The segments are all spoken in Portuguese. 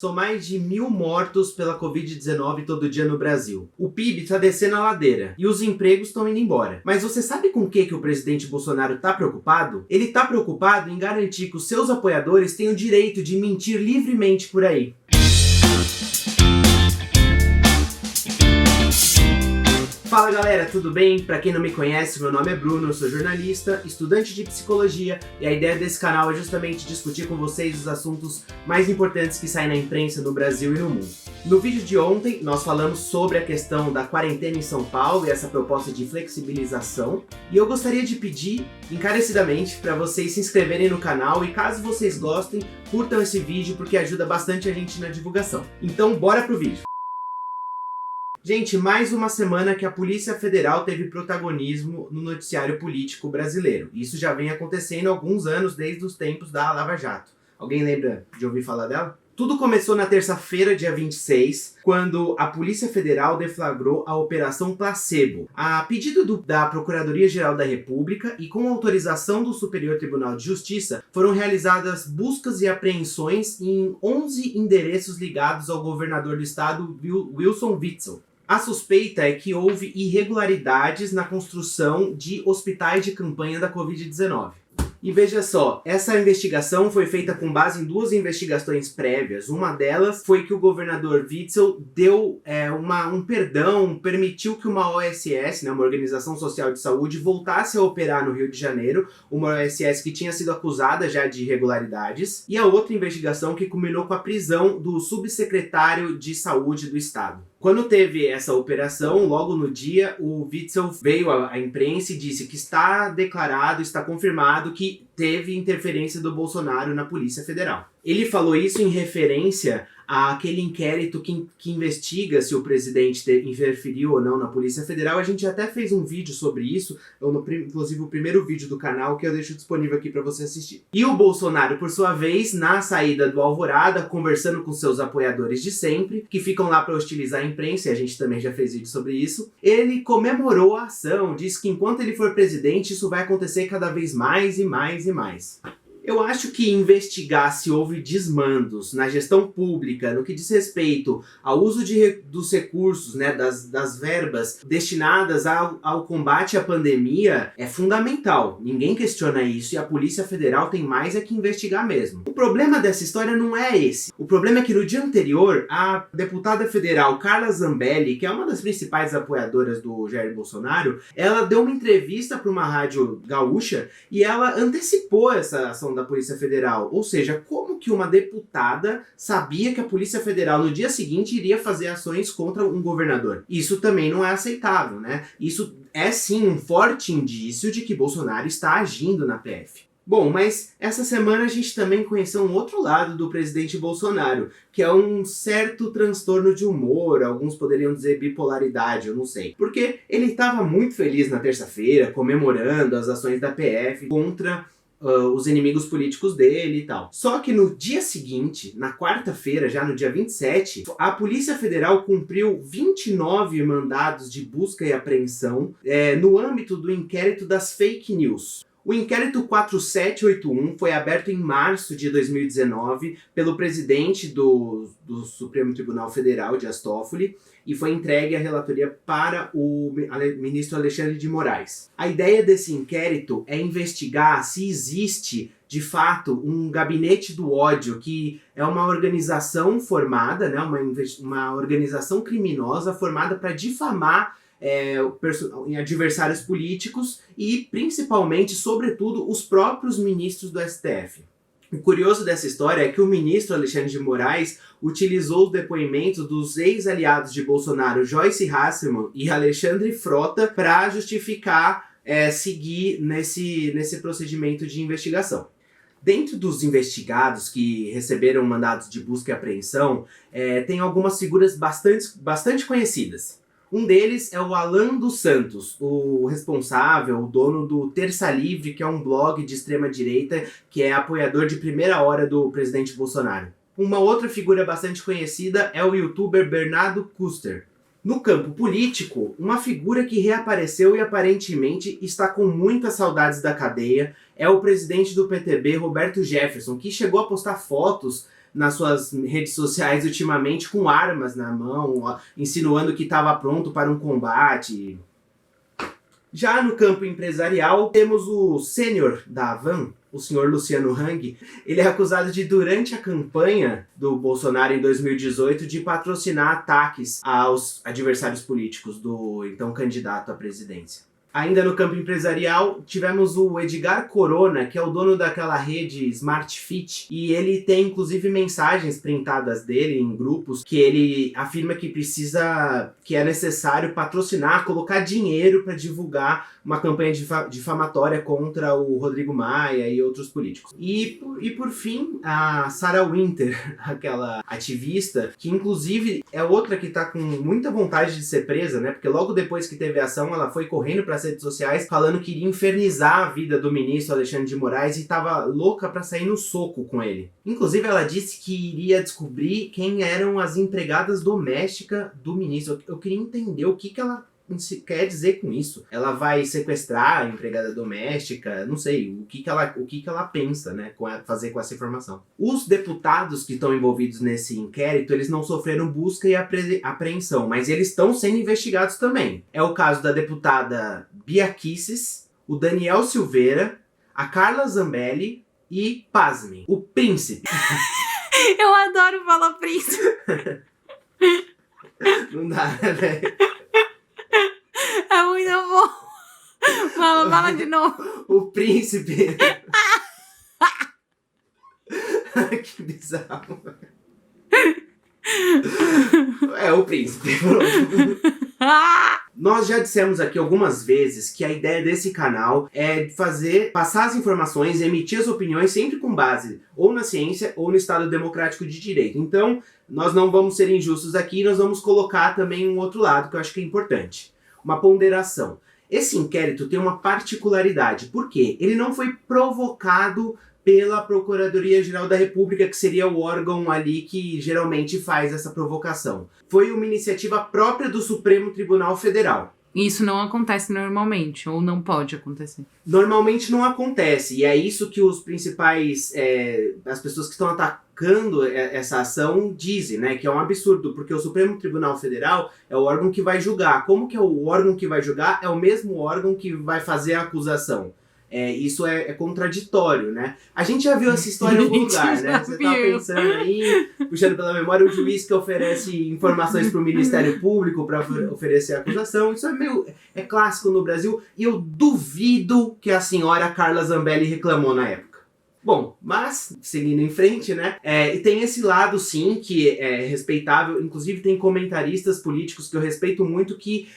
São mais de 1.000 mortos pela Covid-19 todo dia no Brasil. O PIB está descendo a ladeira e os empregos estão indo embora. Mas você sabe com o que o presidente Bolsonaro está preocupado? Ele está preocupado em garantir que os seus apoiadores tenham o direito de mentir livremente por aí. Fala galera, tudo bem? Pra quem não me conhece, meu nome é Bruno, eu sou jornalista, estudante de psicologia e a ideia desse canal é justamente discutir com vocês os assuntos mais importantes que saem na imprensa no Brasil e no mundo. No vídeo de ontem, nós falamos sobre a questão da quarentena em São Paulo e essa proposta de flexibilização, e eu gostaria de pedir encarecidamente para vocês se inscreverem no canal e caso vocês gostem, curtam esse vídeo porque ajuda bastante a gente na divulgação. Então bora pro vídeo! Gente, mais uma semana que a Polícia Federal teve protagonismo no noticiário político brasileiro. Isso já vem acontecendo há alguns anos, desde os tempos da Lava Jato. Alguém lembra de ouvir falar dela? Tudo começou na terça-feira, dia 26, quando a Polícia Federal deflagrou a Operação Placebo, a pedido da Procuradoria-Geral da República e com autorização do Superior Tribunal de Justiça, foram realizadas buscas e apreensões em 11 endereços ligados ao governador do estado, Wilson Witzel. A suspeita é que houve irregularidades na construção de hospitais de campanha da Covid-19. E veja só, essa investigação foi feita com base em duas investigações prévias. Uma delas foi que o governador Witzel deu um perdão, permitiu que uma OSS, uma Organização Social de Saúde, voltasse a operar no Rio de Janeiro, uma OSS que tinha sido acusada já de irregularidades. E a outra investigação que culminou com a prisão do subsecretário de Saúde do estado. Quando teve essa operação, logo no dia, o Witzel veio à imprensa e disse que está declarado, está confirmado que teve interferência do Bolsonaro na Polícia Federal. Ele falou isso em referência àquele inquérito que investiga se o presidente interferiu ou não na Polícia Federal. A gente até fez um vídeo sobre isso, inclusive o primeiro vídeo do canal que eu deixo disponível aqui para você assistir. E o Bolsonaro, por sua vez, na saída do Alvorada, conversando com seus apoiadores de sempre, que ficam lá para hostilizar a imprensa, e a gente também já fez vídeo sobre isso, ele comemorou a ação, disse que enquanto ele for presidente, isso vai acontecer cada vez mais e mais e mais. Eu acho que investigar se houve desmandos na gestão pública, no que diz respeito ao uso dos recursos, das verbas destinadas ao combate à pandemia, é fundamental. Ninguém questiona isso e a Polícia Federal tem mais que investigar mesmo. O problema dessa história não é esse. O problema é que no dia anterior, a deputada federal Carla Zambelli, que é uma das principais apoiadoras do Jair Bolsonaro, ela deu uma entrevista para uma rádio gaúcha e ela antecipou essa ação da Polícia Federal, ou seja, como que uma deputada sabia que a Polícia Federal no dia seguinte iria fazer ações contra um governador? Isso também não é aceitável, né? Isso é sim um forte indício de que Bolsonaro está agindo na PF. Bom, mas essa semana a gente também conheceu um outro lado do presidente Bolsonaro, que é um certo transtorno de humor, alguns poderiam dizer bipolaridade, eu não sei. Porque ele estava muito feliz na terça-feira, comemorando as ações da PF contra os inimigos políticos dele e tal. Só que no dia seguinte, na quarta-feira, já no dia 27, a Polícia Federal cumpriu 29 mandados de busca e apreensão no âmbito do inquérito das fake news. O inquérito 4781 foi aberto em março de 2019 pelo presidente do Supremo Tribunal Federal, Dias Toffoli, e foi entregue a relatoria para o ministro Alexandre de Moraes. A ideia desse inquérito é investigar se existe, de fato, um gabinete do ódio, que é uma organização formada, uma organização criminosa formada para difamar em adversários políticos e principalmente, sobretudo, os próprios ministros do STF. O curioso dessa história é que o ministro Alexandre de Moraes utilizou os depoimentos dos ex-aliados de Bolsonaro, Joyce Hasselmann e Alexandre Frota, para justificar seguir nesse procedimento de investigação. Dentro dos investigados que receberam mandados de busca e apreensão, tem algumas figuras bastante conhecidas. Um deles é o Alan dos Santos, o responsável, o dono do Terça Livre, que é um blog de extrema-direita que é apoiador de primeira hora do presidente Bolsonaro. Uma outra figura bastante conhecida é o youtuber Bernardo Custer. No campo político, uma figura que reapareceu e aparentemente está com muitas saudades da cadeia é o presidente do PTB, Roberto Jefferson, que chegou a postar fotos nas suas redes sociais ultimamente com armas na mão, ó, insinuando que estava pronto para um combate. Já no campo empresarial, temos o sênior da Havan, o senhor Luciano Hang. Ele é acusado de, durante a campanha do Bolsonaro em 2018, de patrocinar ataques aos adversários políticos do então candidato à presidência. Ainda no campo empresarial, tivemos o Edgar Corona, que é o dono daquela rede Smart Fit, e ele tem inclusive mensagens printadas dele em grupos que ele afirma que é necessário patrocinar, colocar dinheiro para divulgar uma campanha difamatória contra o Rodrigo Maia e outros políticos. E por fim, a Sarah Winter, aquela ativista, que inclusive é outra que tá com muita vontade de ser presa, né? Porque logo depois que teve a ação, ela foi correndo para as redes sociais falando que iria infernizar a vida do ministro Alexandre de Moraes e tava louca para sair no soco com ele. Inclusive ela disse que iria descobrir quem eram as empregadas domésticas do ministro. Eu queria entender o que ela quer dizer com isso. Ela vai sequestrar a empregada doméstica? Não sei, o que ela pensa, né, fazer com essa informação. Os deputados que estão envolvidos nesse inquérito, eles não sofreram busca e apreensão, mas eles estão sendo investigados também. É o caso da deputada Bia Kicis, o Daniel Silveira, a Carla Zambelli e, pasmem, o Príncipe. Eu adoro falar príncipe. Não dá, né? É muito bom. Fala de novo. O Príncipe. Que bizarro. É o Príncipe. Nós já dissemos aqui algumas vezes que a ideia desse canal é passar as informações, emitir as opiniões sempre com base ou na ciência ou no Estado Democrático de Direito. Então, nós não vamos ser injustos aqui, nós vamos colocar também um outro lado que eu acho que é importante. Uma ponderação. Esse inquérito tem uma particularidade. Por quê? Ele não foi provocado pela Procuradoria-Geral da República, que seria o órgão ali que geralmente faz essa provocação. Foi uma iniciativa própria do Supremo Tribunal Federal. Isso não acontece normalmente, ou não pode acontecer? Normalmente não acontece, e é isso que os principais, as pessoas que estão atacando essa ação dizem, né, que é um absurdo, porque o Supremo Tribunal Federal é o órgão que vai julgar. Como que é o órgão que vai julgar? É o mesmo órgão que vai fazer a acusação. Isso é contraditório, né? A gente já viu essa história em algum lugar, né? Você tá pensando aí, puxando pela memória, o juiz que oferece informações para o Ministério Público para oferecer a acusação. Isso é clássico no Brasil e eu duvido que a senhora Carla Zambelli reclamou na época. Bom, mas, seguindo em frente, né? E tem esse lado, sim, que é respeitável. Inclusive tem comentaristas políticos que eu respeito muito que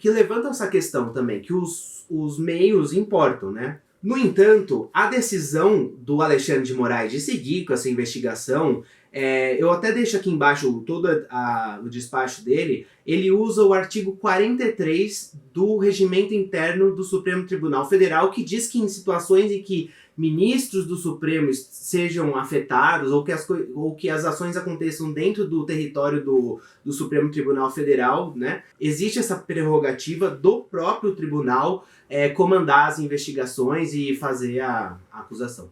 levantam essa questão também, que os meios importam, né? No entanto, a decisão do Alexandre de Moraes de seguir com essa investigação, eu até deixo aqui embaixo todo o despacho dele, ele usa o artigo 43 do Regimento Interno do Supremo Tribunal Federal, que diz que em situações em que ministros do Supremo sejam afetados ou que as ações aconteçam dentro do território do Supremo Tribunal Federal, né, existe essa prerrogativa do próprio tribunal comandar as investigações e fazer a acusação.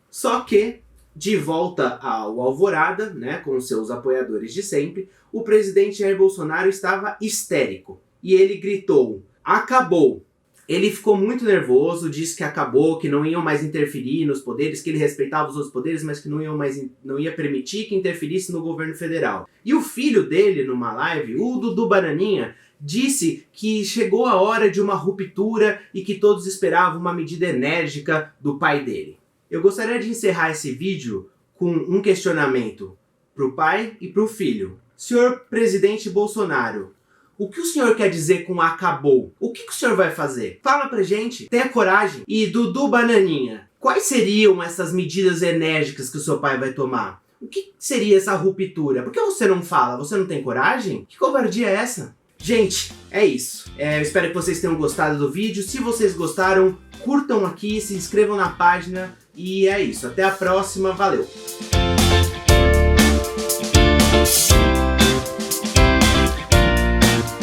Só que, de volta ao Alvorada, né, com seus apoiadores de sempre, o presidente Jair Bolsonaro estava histérico e ele gritou: "Acabou!". Ele ficou muito nervoso, disse que acabou, que não iam mais interferir nos poderes, que ele respeitava os outros poderes, mas que não ia permitir que interferisse no governo federal. E o filho dele, numa live, o Dudu Bananinha, disse que chegou a hora de uma ruptura e que todos esperavam uma medida enérgica do pai dele. Eu gostaria de encerrar esse vídeo com um questionamento para o pai e para o filho. Senhor presidente Bolsonaro, o que o senhor quer dizer com acabou? O que o senhor vai fazer? Fala pra gente, tenha coragem. E Dudu Bananinha, quais seriam essas medidas enérgicas que o seu pai vai tomar? O que seria essa ruptura? Por que você não fala? Você não tem coragem? Que covardia é essa? Gente, é isso. Eu espero que vocês tenham gostado do vídeo. Se vocês gostaram, curtam aqui, se inscrevam na página. E é isso. Até a próxima. Valeu!